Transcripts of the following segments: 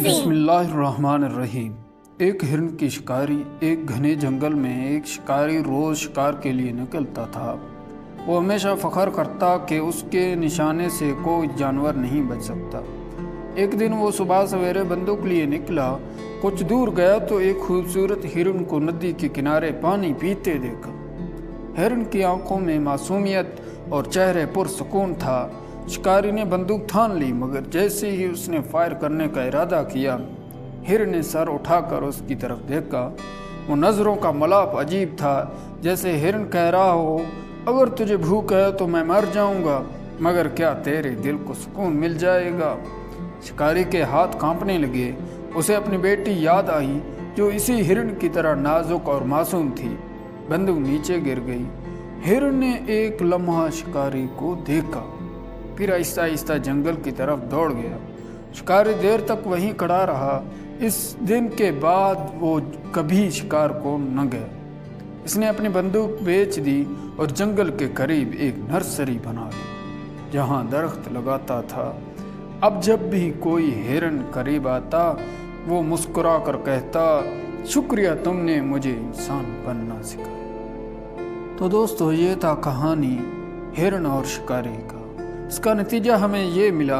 बिस्मिल्लाहिर्रहमानिर्रहीम। एक हिरन की शिकारी एक घने जंगल में एक शिकारी रोज़ शिकार के लिए निकलता था। वो हमेशा फ़ख्र करता कि उसके निशाने से कोई जानवर नहीं बच सकता। एक दिन वो सुबह सवेरे बंदूक लिए निकला। कुछ दूर गया तो एक खूबसूरत हिरन को नदी के किनारे पानी पीते देखा। हिरन की आंखों में मासूमियत और चेहरे पुरसुकून था। शिकारी ने बंदूक थान ली, मगर जैसे ही उसने फायर करने का इरादा किया, हिरन ने सर उठाकर उसकी तरफ देखा। वो नज़रों का मलाप अजीब था, जैसे हिरन कह रहा हो, अगर तुझे भूख है तो मैं मर जाऊंगा, मगर क्या तेरे दिल को सुकून मिल जाएगा। शिकारी के हाथ कांपने लगे। उसे अपनी बेटी याद आई, जो इसी हिरन की तरह नाजुक और मासूम थी। बंदूक नीचे गिर गई। हिरन ने एक लम्हा शिकारी को देखा, फिर आहिस्ता आहिस्ता जंगल की तरफ दौड़ गया। शिकारी देर तक वहीं खड़ा रहा। इस दिन के बाद वो कभी शिकार को न गया। इसने अपनी बंदूक बेच दी और जंगल के करीब एक नर्सरी बना ली, जहां दरख्त लगाता था। अब जब भी कोई हिरन करीब आता, वो मुस्कुरा कर कहता, शुक्रिया, तुमने मुझे इंसान बनना सिखाया। तो दोस्तों, ये था कहानी हिरन और शिकारी का। इसका नतीजा हमें ये मिला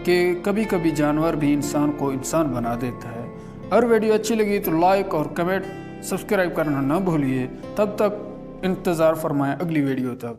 कि कभी कभी जानवर भी इंसान को इंसान बना देता है। अगर वीडियो अच्छी लगी तो लाइक और कमेंट, सब्सक्राइब करना न भूलिए। तब तक इंतज़ार फरमाएं अगली वीडियो तक।